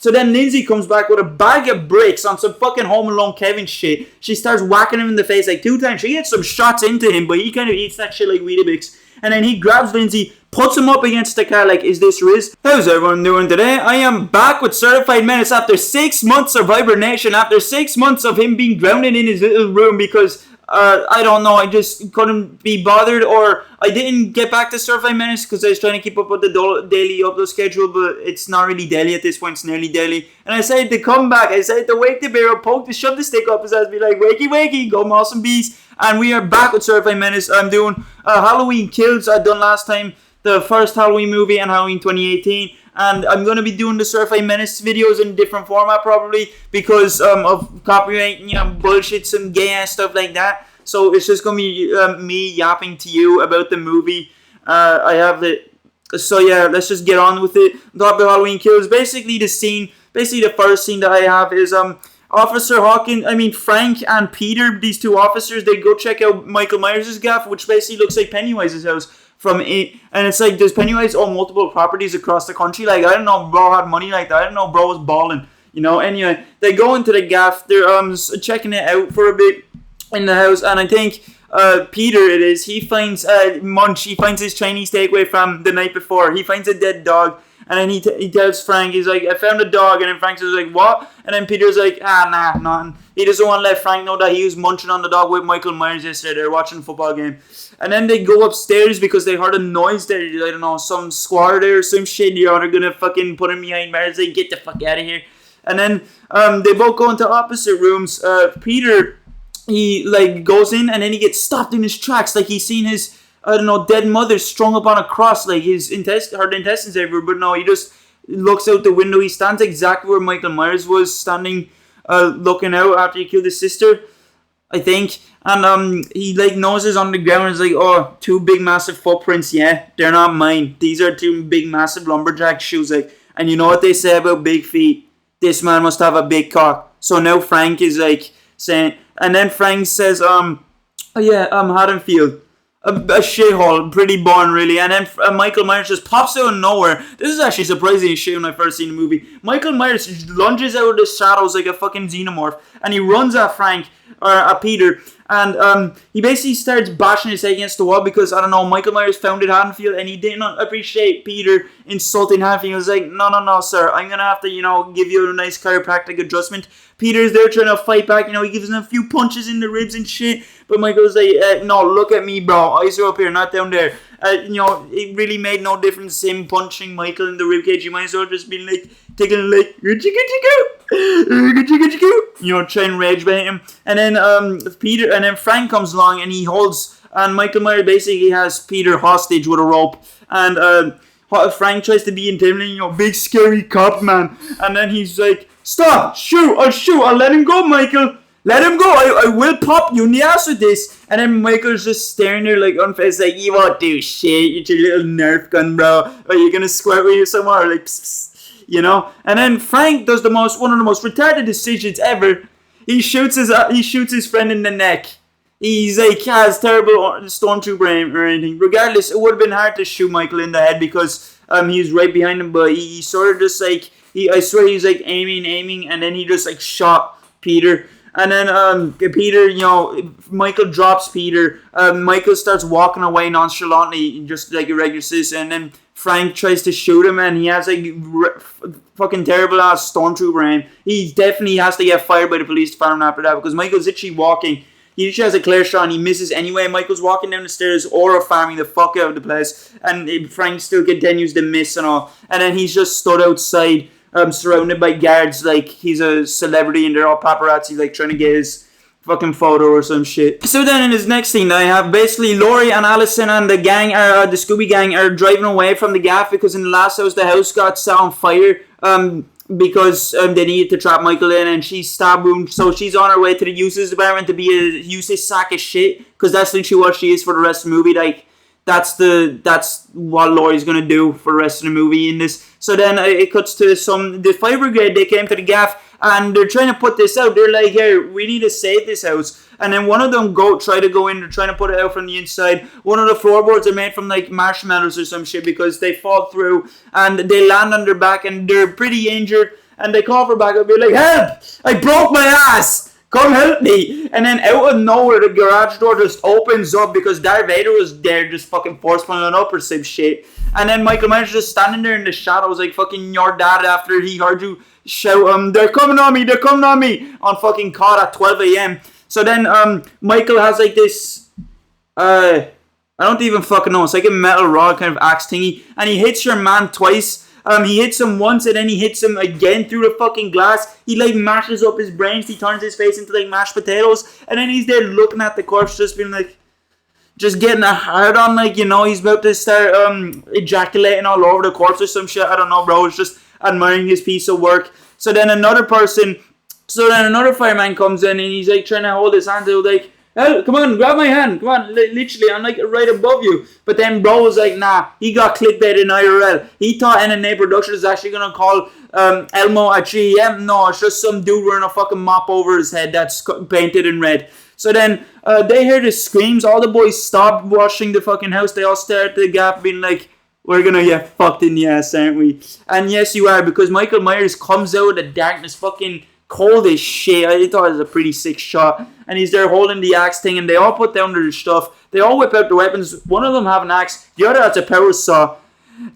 So then Lindsay comes back with a bag of bricks on some fucking Home Alone Kevin shit. She starts whacking him in the face like 2 times. She gets some shots into him, but he kind of eats that shit like Weetabix. And then he grabs Lindsay, puts him up against the car like, is this Riz? How's everyone doing today? I am back with Certified Menace after 6 months of hibernation, after 6 months of him being grounded in his little room because, I don't know, I just couldn't be bothered, or I didn't get back to Certified Menace because I was trying to keep up with the daily upload schedule, but it's not really daily at this point, it's nearly daily. And I decided to come back, I decided to wake the bear up, shove the stick up his ass, be like, wakey, wakey, go awesome bees. And we are back with Certified Menace. I'm doing Halloween Kills I'd done last time, the first Halloween movie and Halloween 2018. And I'm going to be doing the Certified Menace videos in a different format probably because of copyright, bullshit, some gay ass stuff like that. So it's just going to be me yapping to you about the movie. I have it. So yeah, let's just get on with it. Talk about Halloween Kills. Basically the first scene that I have is Officer Frank and Peter, these two officers, they go check out Michael Myers' gaff, which basically looks like Pennywise's house from it. And it's like, does Pennywise own multiple properties across the country? Like, I didn't know bro had money like that. I didn't know bro was balling. Anyway, they go into the gaff. They're checking it out for a bit in the house. And I think Peter, he finds Munch. He finds his Chinese takeaway from the night before. He finds a dead dog. And then he tells Frank, he's like, I found a dog. And then Frank says, like, what? And then Peter's like, nah, nothing. He doesn't want to let Frank know that he was munching on the dog with Michael Myers yesterday. They're watching a football game. And then they go upstairs because they heard a noise there. I don't know, some squatter there or some shit. They're going to fucking put him behind Myers. Like, get the fuck out of here. And then they both go into opposite rooms. Peter, he, like, goes in and then he gets stopped in his tracks. Like, he's seen his dead mother strung up on a cross, like her intestines everywhere. But no, he just looks out the window. He stands exactly where Michael Myers was standing, looking out after he killed his sister, I think. And he like noses on the ground and is like, oh, 2 big massive footprints. Yeah, they're not mine. These are 2 big massive lumberjack shoes. Like, and you know what they say about big feet? This man must have a big cock. So now Frank is like saying, and then Frank says, Haddonfield. A shithole, pretty boring really. And then Michael Myers just pops out of nowhere. This is actually surprisingly shit when I first seen the movie. Michael Myers just lunges out of the shadows like a fucking xenomorph. And he runs at Frank, or at Peter. And he basically starts bashing his head against the wall because, I don't know, Michael Myers founded Haddonfield and he didn't appreciate Peter insulting Haddonfield. He was like, no, sir, I'm going to have to, give you a nice chiropractic adjustment. Peter's there trying to fight back, he gives him a few punches in the ribs and shit. But Michael's like, no, look at me, bro. Eyes are up here, not down there. It really made no difference him punching Michael in the ribcage. You might as well just be like, taking like, try and rage bait him. And then Frank comes along and he holds, and Michael Myers basically has Peter hostage with a rope. And Frank tries to be intimidating, big scary cop man. And then he's like, stop, I'll let him go, Michael. Let him go. I will pop you in the ass with this. And then Michael's just staring there like unfazed, like, you won't do shit. You're your little Nerf gun, bro. Are you gonna squirt with you somewhere? Like, psst, And then Frank does one of the most retarded decisions ever. He shoots his friend in the neck. He's like, has terrible stormtrooper aim or anything. Regardless, it would have been hard to shoot Michael in the head because he was right behind him. But he sort of just like, I swear he's like aiming, and then he just like shot Peter. And then Peter, Michael drops Peter. Michael starts walking away nonchalantly, just like a regular citizen. And then Frank tries to shoot him, and he has like fucking terrible ass stormtrooper aim. He definitely has to get fired by the police department after that because Michael's literally walking. He literally has a clear shot and he misses anyway. Michael's walking down the stairs, aura farming the fuck out of the place. And Frank still continues to miss and all. And then he's just stood outside, surrounded by guards like he's a celebrity and they're all paparazzi like trying to get his fucking photo or some shit. So then in his next scene I have basically Laurie and Allison and the gang, the Scooby gang are driving away from the gaff because in the last house the house got set on fire because they needed to trap Michael in and she's stab wound, so she's on her way to the useless department to be a useless sack of shit because that's literally what she is for the rest of the movie. Like that's what Laurie's gonna do for the rest of the movie in this. So then it cuts to the fire brigade. They came to the gaff and they're trying to put this out. They're like, here, we need to save this house. And then one of them try to go in. They're trying to put it out from the inside. One of the floorboards are made from like marshmallows or some shit because they fall through and they land on their back and they're pretty injured. and they call for backup. Be like, help! I broke my ass! Come help me! And then out of nowhere, the garage door just opens up because Darth Vader was there just fucking force pulling up or some shit. And then Michael Myers just standing there in the shadows like fucking your dad after he heard you shout, they're coming on me, on fucking COD at 12 a.m. So then Michael has like this, I don't even fucking know, it's like a metal rod kind of axe thingy, and he hits your man twice. He hits him once and then he hits him again through the fucking glass. He like mashes up his brains. He turns his face into like mashed potatoes. And then he's there looking at the corpse just being like, just getting a hard on, like, you know, he's about to start ejaculating all over the corpse or some shit. I don't know, bro. It's just admiring his piece of work. So then another fireman comes in and he's like trying to hold his hand. They're like, hell, come on, grab my hand. Come on, literally, I'm like right above you. But then bro was like, nah, he got clickbait in IRL. He thought NNA Productions is actually going to call Elmo at 3 a.m. No, it's just some dude wearing a fucking mop over his head that's painted in red. So then they hear the screams. All the boys stop washing the fucking house. They all stare at the gap being like, we're going to get fucked in the ass, aren't we? And yes, you are, because Michael Myers comes out of the darkness fucking cold as shit. I thought it was a pretty sick shot. And he's there holding the axe thing, and they all put down their stuff. They all whip out the weapons. One of them have an axe. The other has a power saw.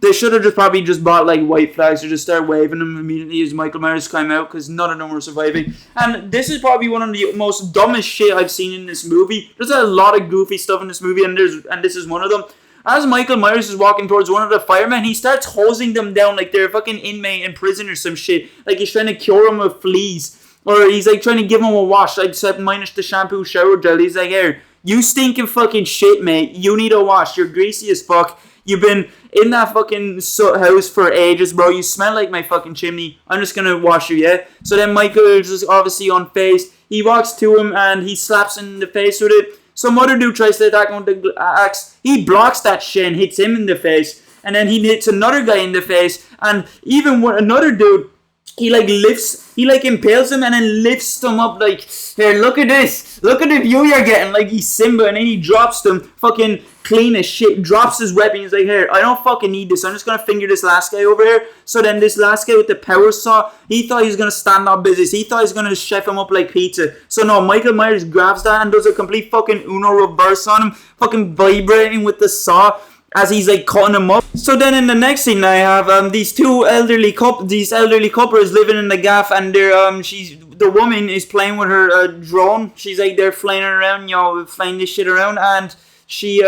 They should have probably just bought like white flags or just start waving them immediately as Michael Myers came out, because none of them were surviving. And this is probably one of the most dumbest shit I've seen in this movie. There's a lot of goofy stuff in this movie, and this is one of them. As Michael Myers is walking towards one of the firemen, he starts hosing them down like they're a fucking inmate in prison or some shit. Like he's trying to cure them of fleas. Or he's like trying to give them a wash, like, except minus the shampoo shower gel. He's like, here, you stinking fucking shit, mate. You need a wash. You're greasy as fuck. You've been in that fucking house for ages, bro. You smell like my fucking chimney. I'm just gonna wash you, yeah? So then Michael is just obviously unfazed. He walks to him and he slaps him in the face with it. Some other dude tries to attack him with the axe. He blocks that shit and hits him in the face. And then he hits another guy in the face. And even with another dude, he impales him and then lifts them up like, here, look at this. Look at the view you're getting. Like he's Simba, and then he drops them fucking clean as shit. Drops his weapon. He's like, here, I don't fucking need this. I'm just going to finger this last guy over here. So then this last guy with the power saw, he thought he was going to stand up business. He thought he was going to chef him up like pizza. So no, Michael Myers grabs that and does a complete fucking Uno reverse on him. Fucking vibrating with the saw as he's like cutting him up. So then in the next scene I have these elderly couples living in the gaff, and they're the woman is playing with her drone. She's like they're flying around, flying this shit around, and she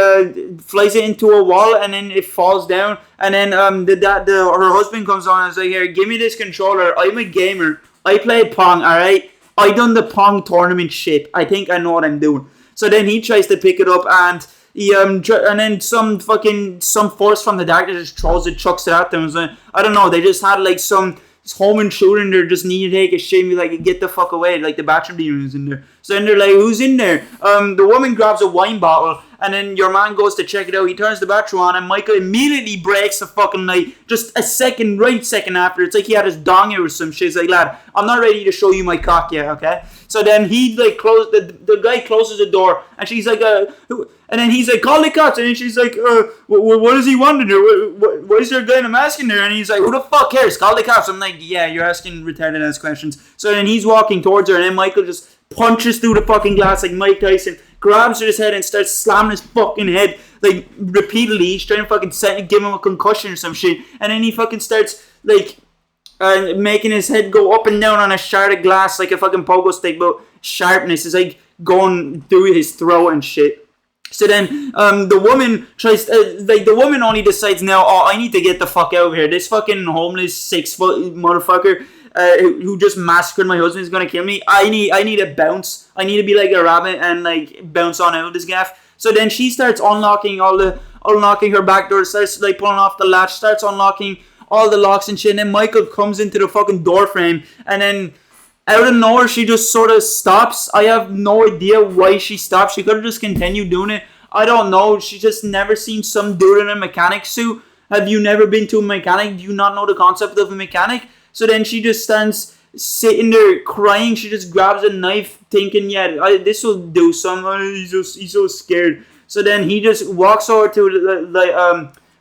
flies it into a wall and then it falls down, and then her husband comes on and is like, here, give me this controller. I'm a gamer. I play Pong, alright? I done the Pong tournament shit. I think I know what I'm doing. So then he tries to pick it up, and he and then some force from the darkness just throws it, chucks it at them. So, I don't know, they just had like some home intruder and they just need to take a shit and be like, get the fuck away, like the bathroom demon is in there. So then they're like, who's in there? The woman grabs a wine bottle, and then your man goes to check it out. He turns the bathroom on, and Michael immediately breaks the fucking light. Just a second after. It's like he had his dong out or some shit. He's like, lad, I'm not ready to show you my cock yet, okay? So then he like the guy closes the door, and she's like, and then he's like, call the cops. And then she's like, what does he want in there? What is there a guy in a mask in there? And he's like, who the fuck cares? Call the cops. I'm like, yeah, you're asking retarded ass questions. So then he's walking towards her, and then Michael just punches through the fucking glass like Mike Tyson, grabs his head and starts slamming his fucking head like repeatedly. He's trying to fucking give him a concussion or some shit, and then he fucking starts like making his head go up and down on a shard of glass like a fucking pogo stick, but sharpness is like going through his throat and shit. So then the woman tries the woman only decides now, I need to get the fuck out of here. This fucking homeless 6 foot motherfucker who just massacred my husband is gonna kill me. I need a bounce. I need to be like a rabbit and like bounce on out of this gaff. So then she starts unlocking her back door, starts like pulling off the latch, starts unlocking all the locks and shit, and then Michael comes into the fucking door frame, and then out of nowhere she just sort of stops. I have no idea why she stopped. She could have just continued doing it. I don't know. She just never seen some dude in a mechanic suit. Have you never been to a mechanic? Do you not know the concept of a mechanic? So then she just stands sitting there crying. She just grabs a knife thinking, this will do something. He's so scared. So then he just walks over to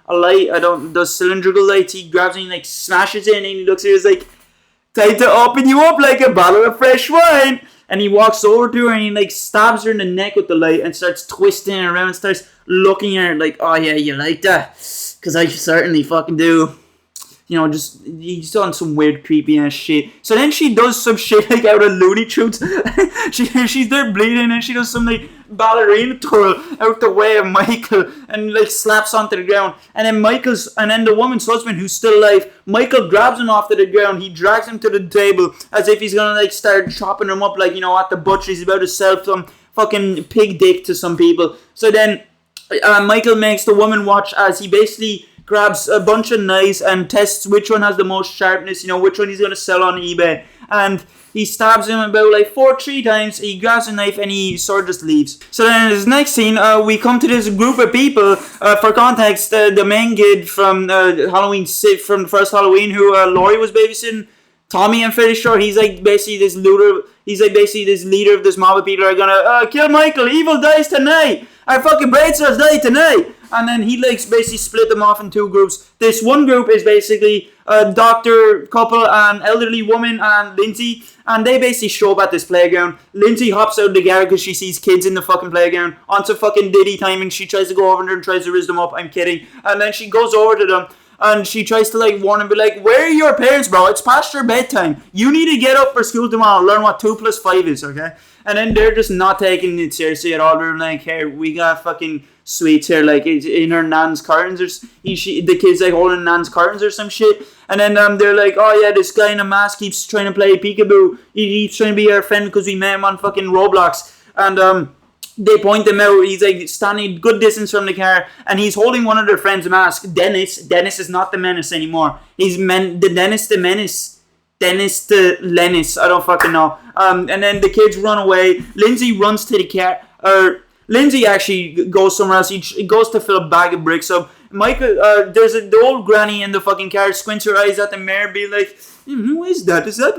a light, the cylindrical lights. He grabs it and like smashes it, and he looks at it, he's like, Time to open you up like a bottle of fresh wine. And he walks over to her and he like stabs her in the neck with the light and starts twisting her around and starts looking at her like, oh yeah, you like that? Because I certainly fucking do. You know, just he's done some weird creepy ass shit. So then she does some shit like out of Looney Tunes. she's there bleeding and she does some like ballerina twirl out the way of Michael and like slaps onto the ground. And then the woman's husband who's still alive, Michael grabs him off to the ground. He drags him to the table as if he's gonna like start chopping him up like, you know, at the butcher. He's about to sell some fucking pig dick to some people. So then Michael makes the woman watch as he basically grabs a bunch of knives and tests which one has the most sharpness, you know, which one he's going to sell on eBay. And he stabs him about like 3 times. He grabs a knife and he sort of just leaves. So then in this next scene, we come to this group of people. For context, the main kid from Halloween, from the first Halloween, who Laurie was babysitting, Tommy, I'm fairly sure, he's like basically this looter. He's like basically this leader of this mob of people who are gonna kill Michael. Evil dies tonight. Our fucking brain cells die tonight. And then he like basically split them off in 2 groups. This one group is basically a doctor couple, an elderly woman, and Lindsay. And they basically show up at this playground. Lindsay hops out of the garage because she sees kids in the fucking playground. Onto fucking Diddy time, and she tries to go over there and tries to raise them up. I'm kidding. And then she goes over to them. And she tries to like warn him, be like, where are your parents, bro? It's past your bedtime. You need to get up for school tomorrow. Learn what 2 + 5 is, okay? And then they're just not taking it seriously at all. They're like, hey, we got fucking sweets here, like it's in her nan's curtains, or the kid's like holding nan's curtains or some shit. And then they're like, oh yeah, this guy in a mask keeps trying to play peekaboo. He keeps trying to be our friend because we met him on fucking Roblox. And they point him out. He's like standing good distance from the car, and he's holding one of their friends' mask. Dennis is not the menace anymore. He's Dennis the menace. Dennis the Lennis. I don't fucking know. And then the kids run away. Lindsay runs to the car. Lindsay actually goes somewhere else. He goes to fill a bag of bricks up. Michael, there's the old granny in the fucking car, squints her eyes at the mayor, be like, who is that? Is that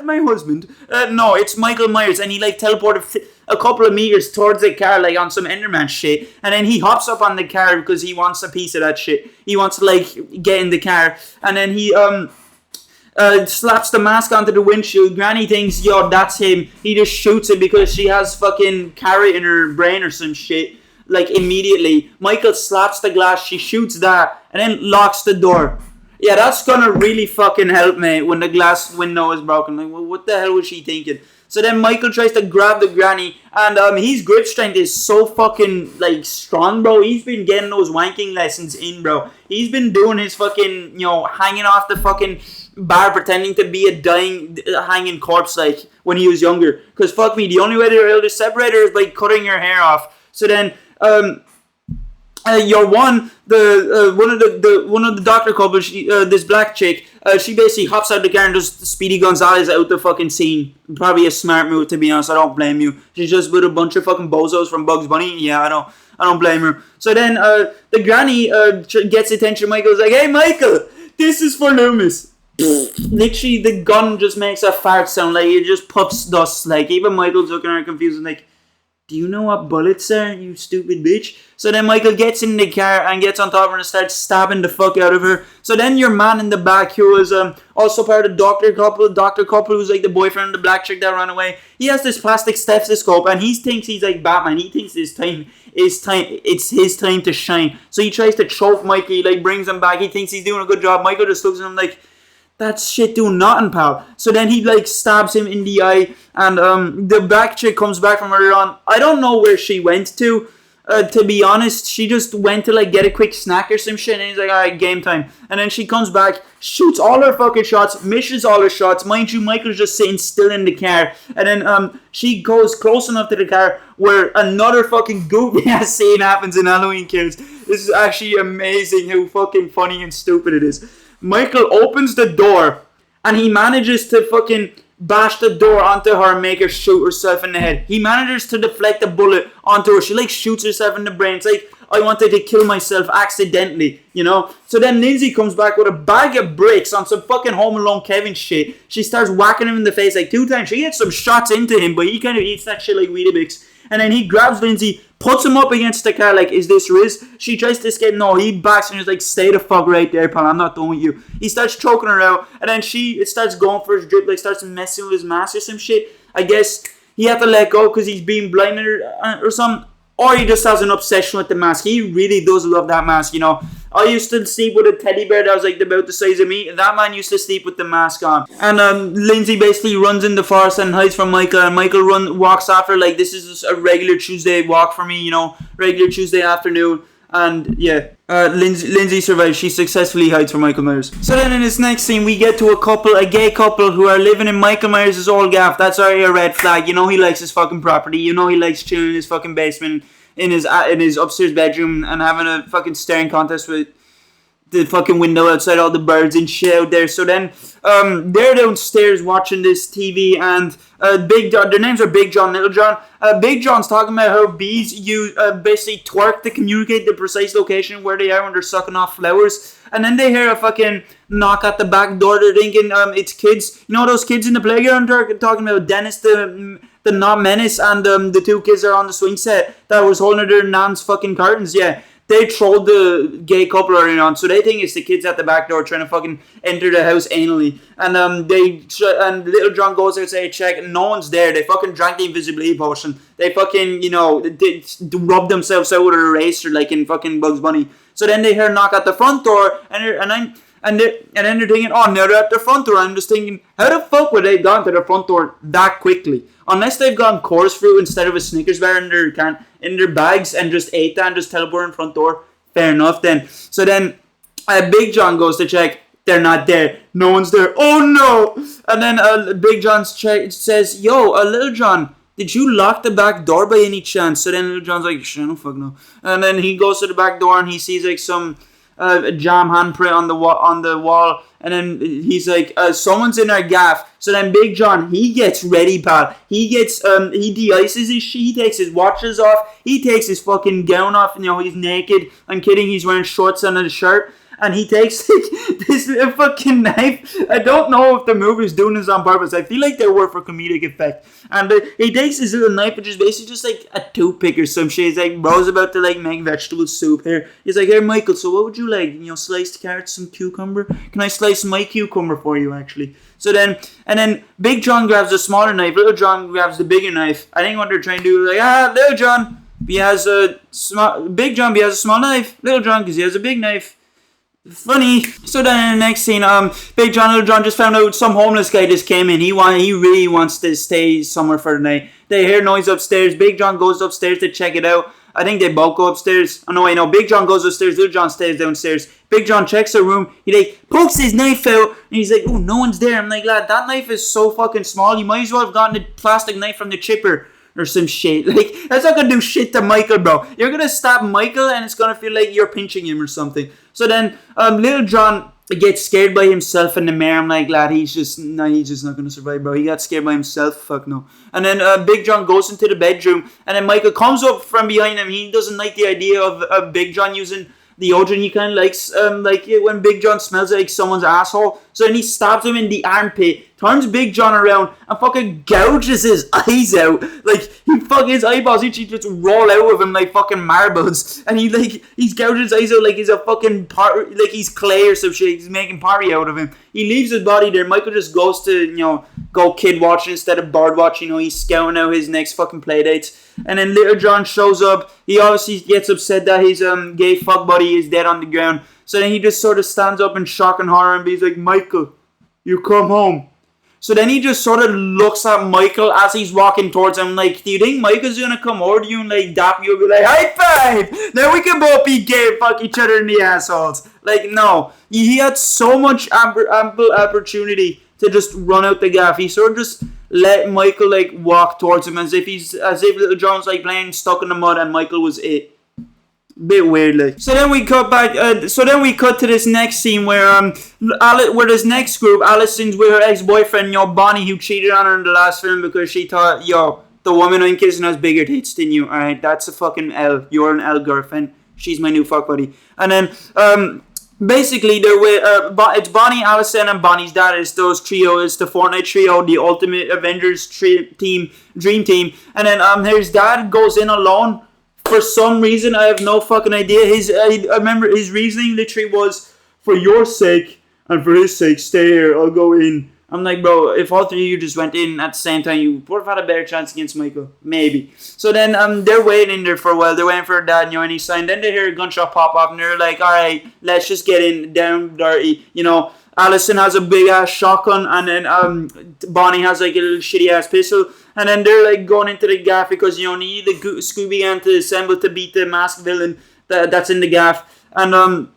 my husband? No, it's Michael Myres. And he like teleported a couple of meters towards the car, like on some Enderman shit. And then he hops up on the car because he wants a piece of that shit. He wants to like get in the car. And then he slaps the mask onto the windshield. Granny thinks, yo, that's him. He just shoots it because she has fucking carrot in her brain or some shit. Like, immediately. Michael slaps the glass. She shoots that. And then locks the door. Yeah, that's gonna really fucking help me when the glass window is broken. Like, well, what the hell was she thinking? So then Michael tries to grab the granny. And his grip strength is so fucking, like, strong, bro. He's been getting those wanking lessons in, bro. He's been doing his fucking, you know, hanging off the fucking bar pretending to be a dying, hanging corpse, like, when he was younger. Because, fuck me, the only way they're able to separate her is by cutting her hair off. So then, one of the doctor couple, this black chick, she basically hops out the car and does Speedy Gonzalez out the fucking scene. Probably a smart move, to be honest. I don't blame you. She's just with a bunch of fucking bozos from Bugs Bunny. Yeah, I don't blame her. So then, the granny gets attention. Michael's like, hey, Michael, this is for Loomis. Literally, the gun just makes a fart sound. Like, it just puffs dust. Like, even Michael's looking at her confused and like, do you know what bullets are, you stupid bitch? So then Michael gets in the car and gets on top of her and starts stabbing the fuck out of her. So then your man in the back, who was also part of the doctor couple who's like the boyfriend of the black chick that ran away, he has this plastic stethoscope and he thinks he's like Batman. He thinks it's his time to shine. So he tries to choke Mikey, he like brings him back. He thinks he's doing a good job. Michael just looks at him like, that shit doing nothing, pal. So then he like stabs him in the eye, and the black chick comes back from earlier on. I don't know where she went to be honest. She just went to like get a quick snack or some shit, and he's like, alright, game time. And then she comes back, shoots all her fucking shots, misses all her shots. Mind you, Michael's just sitting still in the car, and then she goes close enough to the car where another fucking goofy ass scene happens in Halloween Kills. This is actually amazing how fucking funny and stupid it is. Michael opens the door and he manages to fucking bash the door onto her and make her shoot herself in the head. He manages to deflect a bullet onto her. She like shoots herself in the brain. It's like, I wanted to kill myself accidentally, you know? So then Lindsay comes back with a bag of bricks on some fucking Home Alone Kevin shit. She starts whacking him in the face like 2 times. She gets some shots into him, but he kind of eats that shit like Weetabix. And then he grabs Lindsay, puts him up against the car, like, is this Riz? She tries to escape. No, he backs and he's like, stay the fuck right there, pal. I'm not done with you. He starts choking her out. And then it starts going for his drip, like, starts messing with his mask or some shit. I guess he had to let go because he's being blinded or something. Or he just has an obsession with the mask. He really does love that mask, you know. I used to sleep with a teddy bear that was like about the size of me. That man used to sleep with the mask on. And Lindsay basically runs in the forest and hides from Michael. And Michael walks after, like, this is just a regular Tuesday walk for me, you know. Regular Tuesday afternoon. And yeah, Lindsay survives. She successfully hides from Michael Myers. So then in this next scene, we get to a gay couple who are living in Michael Myers' old gaff. That's already a red flag. You know he likes his fucking property. You know he likes chilling in his fucking basement, in his upstairs bedroom, and having a fucking staring contest with the fucking window outside, all the birds and shit out there. So then they're downstairs watching this TV, and Big John, their names are Big John, Little John. Big John's talking about how bees use basically twerk to communicate the precise location where they are when they're sucking off flowers. And then they hear a fucking knock at the back door. They're thinking it's kids. You know those kids in the playground talking about Dennis the not Menace, and the two kids are on the swing set that was holding their nan's fucking curtains. Yeah. They trolled the gay couple earlier on, so they think it's the kids at the back door trying to fucking enter the house anally. And and Little John goes outside to check, and no one's there. They fucking drank the invisibility potion. They fucking, you know, they rubbed themselves out with an eraser like in fucking Bugs Bunny. So then they hear a knock at the front door, and then they're thinking, oh, now they're at the front door. I'm just thinking, how the fuck would they have gone to the front door that quickly? Unless they've gone course fruit instead of a Snickers bar in their bags and just ate that and just teleported in front door. Fair enough then. So then Big John goes to check. They're not there. No one's there. Oh no! And then Big John says, yo, Little John, did you lock the back door by any chance? So then Little John's like, I don't fuck no. And then he goes to the back door and he sees like some jam handprint on the wall, and then he's like, someone's in our gaff. So then Big John, he gets ready, pal. He de-ices his shit, he takes his watches off, he takes his fucking gown off, you know, he's naked. I'm kidding, he's wearing shorts and a shirt. And he takes this little fucking knife. I don't know if the movie's doing this on purpose. I feel like they were for comedic effect. And he takes his little knife, which is basically just like a toothpick or some shit. He's like, bro's about to like make vegetable soup here. He's like, here, Michael, so what would you like? You know, sliced carrots, some cucumber? Can I slice my cucumber for you, actually? So then, and then Big John grabs the smaller knife. Little John grabs the bigger knife. I think what they're trying to do is like, Little John, he has a small, Big John, he has a small knife. Little John, because he has a big knife. Funny. So then in the next scene, Big John, Little John just found out some homeless guy just came in. He really wants to stay somewhere for the night. They hear noise upstairs. Big John goes upstairs to check it out. I think they both go upstairs. Oh no, I know. Big John goes upstairs. Little John stays downstairs. Big John checks the room. He like pokes his knife out, and he's like, "Oh, no one's there." I'm like, lad, that knife is so fucking small. You might as well have gotten a plastic knife from the chipper or some shit. Like, that's not gonna do shit to Michael, bro. You're gonna stab Michael, and it's gonna feel like you're pinching him or something. So then, Little John gets scared by himself in the mirror. I'm like, lad, he's just not gonna survive, bro. He got scared by himself. Fuck no. And then Big John goes into the bedroom, and then Michael comes up from behind him. He doesn't like the idea of Big John using deodorant. He kind of likes like when Big John smells like someone's asshole. So then he stabs him in the armpit, turns Big John around, and fucking gouges his eyes out. Like, his eyeballs each just roll out of him like fucking marbles. And he's gouging his eyes out like he's a fucking like he's clay or some shit. He's making party out of him. He leaves his body there. Michael just goes to, you know, go kid watching instead of bird watching. You know, he's scouting out his next fucking play dates. And then Little John shows up. He obviously gets upset that his gay fuck buddy is dead on the ground. So then he just sort of stands up in shock and horror and he's like, Michael, you come home. So then he just sort of looks at Michael as he's walking towards him like, do you think Michael's going to come over to you and like dap you and be like, high five! Now we can both be gay and fuck each other in the assholes. Like, no. He had so much ample opportunity to just run out the gaff. He sort of just let Michael like walk towards him as if Little John's like playing stuck in the mud and Michael was it. Bit weird, like. So then we cut back. To this next scene where where this next group, Allison's with her ex-boyfriend, Bonnie, who cheated on her in the last film because she thought, the woman I'm kissing has bigger tits than you. All right, that's a fucking L. You're an L girlfriend. She's my new fuck buddy. And then basically they're with it's Bonnie, Allison, and Bonnie's dad. Is those trio, is the Fortnite trio, the Ultimate Avengers team, dream team. And then his dad goes in alone for some reason. I have no fucking idea. I remember his reasoning literally was, for your sake and for his sake, stay here, I'll go in. I'm like, bro, if all three of you just went in at the same time, you would have had a better chance against Michael. Maybe. So then they're waiting in there for a while. They're waiting for her dad, and he's signed. Then they hear a gunshot pop off, and they're like, all right, let's just get in, down dirty. Allison has a big-ass shotgun, and then Bonnie has like a little shitty-ass pistol. And then they're like going into the gaff because, need the Scooby Gang to assemble to beat the masked villain that's in the gaff. And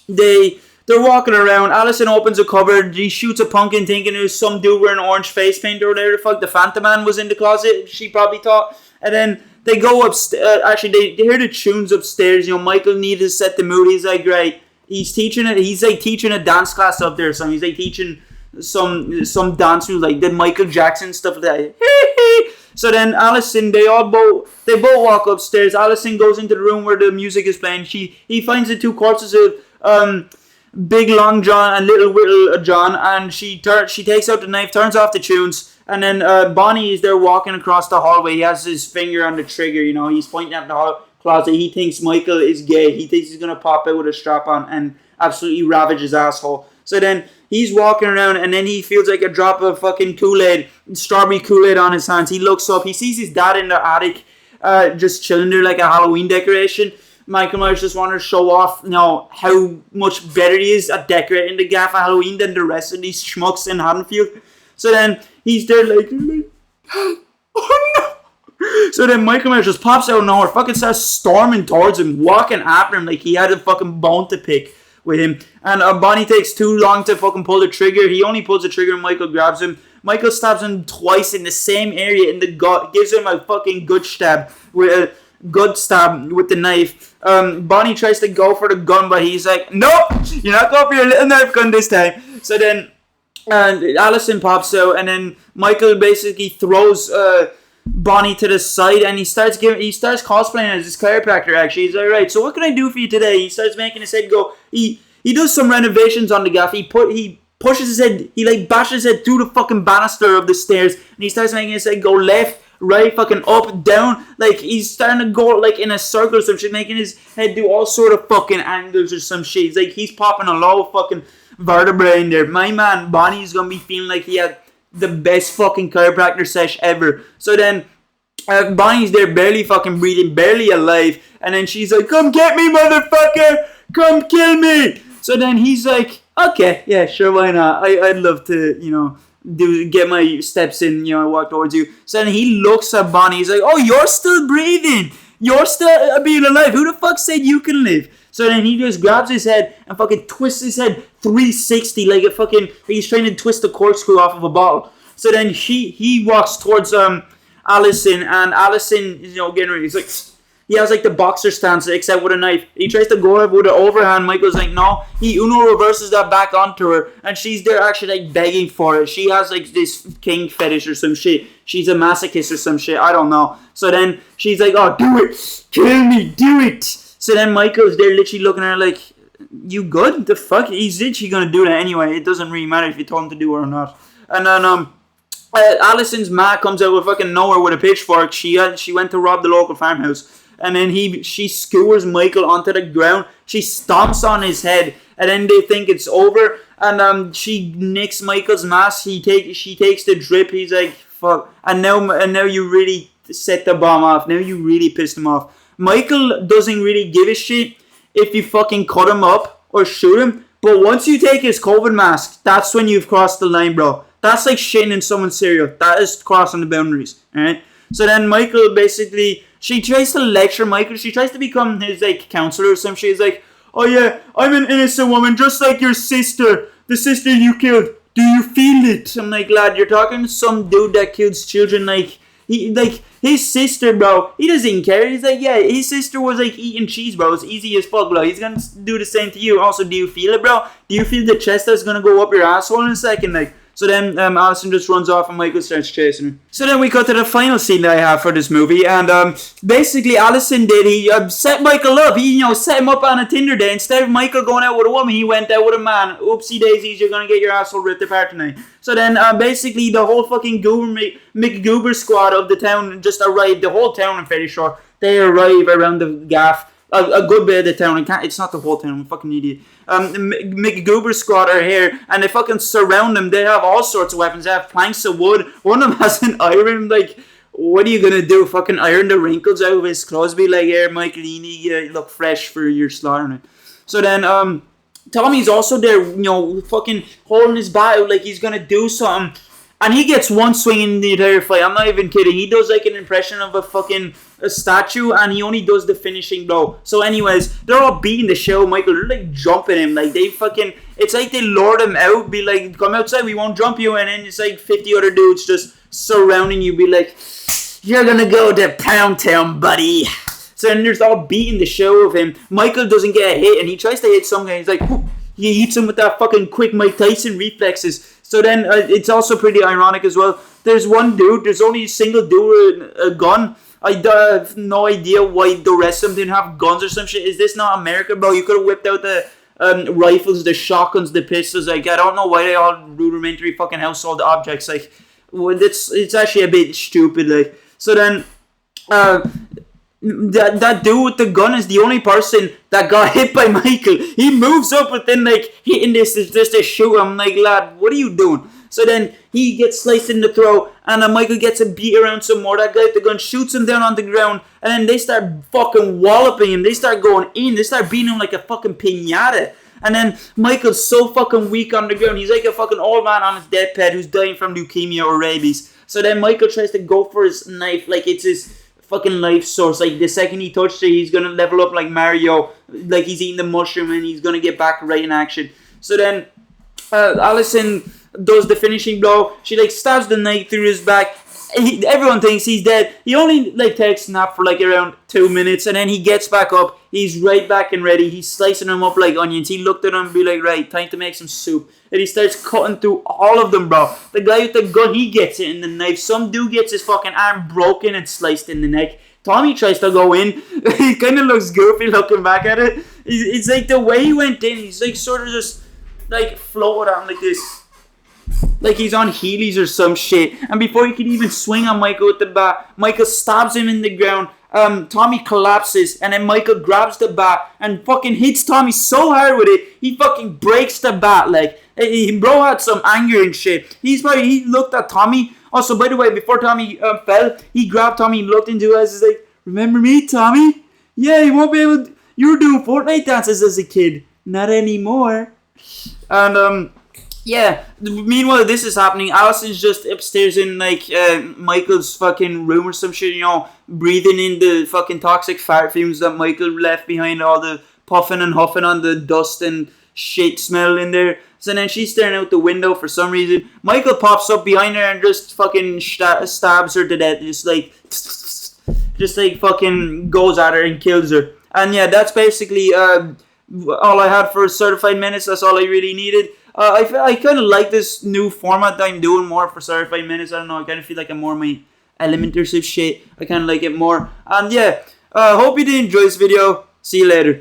they're walking around. Allison opens a cupboard. He shoots a pumpkin thinking it was some dude wearing orange face paint or whatever the fuck. The Phantom Man was in the closet, she probably thought. And then they go upstairs. Actually, they hear the tunes upstairs. Michael needed to set the mood. He's like, right. He's like teaching a dance class up there. So he's like teaching some dance moves like the Michael Jackson stuff like that. So then Allison, they both walk upstairs. Allison goes into the room where the music is playing. He finds the two corpses of Big Long John and Little John, and she takes out the knife, turns off the tunes, and then Bonnie is there walking across the hallway. He has his finger on the trigger, he's pointing at the closet. He thinks Michael is gay. He thinks he's gonna pop out with a strap on and absolutely ravage his asshole. So then he's walking around, and then he feels like a drop of fucking Kool-Aid, strawberry Kool-Aid on his hands. He looks up, he sees his dad in the attic, just chilling there like a Halloween decoration. Michael Myers just wanted to show off, how much better he is at decorating the gaff for Halloween than the rest of these schmucks in Haddonfield. So then he's there like oh no! So then Michael Myers just pops out of nowhere, fucking starts storming towards him, walking after him like he had a fucking bone to pick with him. And Bonnie takes too long to fucking pull the trigger. He only pulls the trigger and Michael grabs him. Michael stabs him twice in the same area in the gut, gives him a fucking gut stab with the knife. Bonnie tries to go for the gun, but he's like, nope, you're not going for your little Nerf gun this time. So then Allison pops out, and then Michael basically throws Bonnie to the side, and he starts cosplaying as his chiropractor. Actually, he's like, right, so what can I do for you today? He starts making his head go. He does some renovations on the gaff. He pushes his head. He like bashes his head through the fucking banister of the stairs, and he starts making his head go left, right, fucking up, down. Like he's starting to go like in a circle or some shit, making his head do all sort of fucking angles or some shit. He's popping a lot of fucking vertebrae in there. My man Bonnie's gonna be feeling like he had the best fucking chiropractor sesh ever. So then Bonnie's there barely fucking breathing, barely alive, and then she's like, come get me, motherfucker, come kill me. So then he's like, okay, yeah, sure, why not? I'd love to, get my steps in, walk towards you. So then he looks at Bonnie, he's like, oh, you're still breathing, you're still being alive, who the fuck said you can live? So then he just grabs his head and fucking twists his head 360 like he's trying to twist a corkscrew off of a bottle. So then he walks towards Allison, and Allison is getting ready. He's like, he has like the boxer stance except with a knife. He tries to go with an overhand. Michael's like, no. He Uno reverses that back onto her, and she's there actually like begging for it. She has like this king fetish or some shit. She's a masochist or some shit. I don't know. So then she's like, oh, do it, kill me, do it. So then Michael's there literally looking at her like, you good? The fuck? He's literally gonna do that anyway. It doesn't really matter if you told him to do it or not. And then Allison's ma comes out with fucking nowhere with a pitchfork. She went to rob the local farmhouse, and then she skewers Michael onto the ground. She stomps on his head, and then they think it's over. And she nicks Michael's mask. She takes the drip. He's like, fuck. And now you really set the bomb off. Now you really pissed him off. Michael doesn't really give a shit if you fucking cut him up or shoot him. But once you take his COVID mask, that's when you've crossed the line, bro. That's like shitting in someone's cereal. That is crossing the boundaries, alright? So then Michael basically, she tries to lecture Michael. She tries to become his like counselor or some shit. She's like, oh yeah, I'm an innocent woman just like your sister. The sister you killed. Do you feel it? I'm like, lad, you're talking to some dude that kills children like... his sister, bro, he doesn't care. He's like, yeah, his sister was like eating cheese, bro. It's easy as fuck, bro. He's gonna do the same to you. Also, do you feel it, bro? Do you feel the chest that's gonna go up your asshole in a second? Like, So then Allison just runs off and Michael starts chasing her. So then we cut to the final scene that I have for this movie, and basically Allison he set Michael up. He set him up on a Tinder date. Instead of Michael going out with a woman, he went out with a man. Oopsie daisies, you're gonna get your asshole ripped apart tonight. So then basically the whole fucking McGoober squad of the town just arrived. The whole town, I'm fairly sure, they arrive around the gaff. A good bit of the town. It's not the whole town. I'm a fucking idiot. McGoober squad are here, and they fucking surround them. They have all sorts of weapons. They have planks of wood. One of them has an iron. Like, what are you gonna do? Fucking iron the wrinkles out of his clothes? Be like, here, Michael, you look fresh for your slaughtering. So then, Tommy's also there, fucking holding his bat out like he's gonna do something. And he gets one swing in the entire fight. I'm not even kidding. He does like an impression of a statue, and he only does the finishing blow. So anyways, they're all beating the shit out of Michael. They're like jumping him. Like it's like they lured him out, be like, come outside, we won't jump you. And then it's like 50 other dudes just surrounding you, be like, you're gonna go to Pound Town, buddy. So then there's all beating the show of him. Michael doesn't get a hit, and he tries to hit some guy. He's like, he hits him with that fucking quick Mike Tyson reflexes. So then it's also pretty ironic as well. There's one dude, there's only a single dude with a gun. I have no idea why the rest of them didn't have guns or some shit. Is this not America, bro? You could have whipped out the rifles, the shotguns, the pistols. Like, I don't know why they all rudimentary fucking household objects. Like, it's actually a bit stupid. Like, so then that dude with the gun is the only person that got hit by Michael. He moves up within like hitting this just to shoot him. I'm like, lad, what are you doing? So then he gets sliced in the throat, and Michael gets a beat around some more. That guy with the gun shoots him down on the ground, and then they start fucking walloping him. They start going in. They start beating him like a fucking piñata. And then Michael's so fucking weak on the ground. He's like a fucking old man on his deathbed who's dying from leukemia or rabies. So then Michael tries to go for his knife like it's his fucking life source. Like, the second he touched it, he's gonna level up like Mario. Like, he's eating the mushroom and he's gonna get back right in action. So then Allison does the finishing blow. She like stabs the knife through his back. Everyone thinks he's dead. He only like takes a nap for like around 2 minutes, and then he gets back up. He's right back and ready. He's slicing them up like onions. He looked at them and be like, right, time to make some soup. And he starts cutting through all of them, bro. The guy with the gun, he gets it in the knife. Some dude gets his fucking arm broken and sliced in the neck. Tommy tries to go in. He kind of looks goofy looking back at it. It's like the way he went in, he's like sort of just like floated on like this. Like he's on Heelys or some shit. And before he can even swing on Michael with the bat, Michael stabs him in the ground. Tommy collapses, and then Michael grabs the bat and fucking hits Tommy so hard with it, he fucking breaks the bat. Like, bro had some anger and shit. He looked at Tommy. Also, by the way, before Tommy fell, he grabbed Tommy and looked into his eyes. He's like, remember me, Tommy? Yeah, you won't be able to... You were doing Fortnite dances as a kid. Not anymore. And, yeah, meanwhile this is happening, Allison's just upstairs in like Michael's fucking room or some shit, breathing in the fucking toxic fart fumes that Michael left behind, all the puffing and huffing on the dust and shit smell in there. So then she's staring out the window for some reason. Michael pops up behind her and just fucking stabs her to death, just like fucking goes at her and kills her. And yeah, that's basically all I had for Certified Menace. That's all I really needed. I kind of like this new format that I'm doing more for Certified Menace. I don't know, I kind of feel like I'm more in my element or some shit. I kind of like it more. And yeah, hope you did enjoy this video. See you later.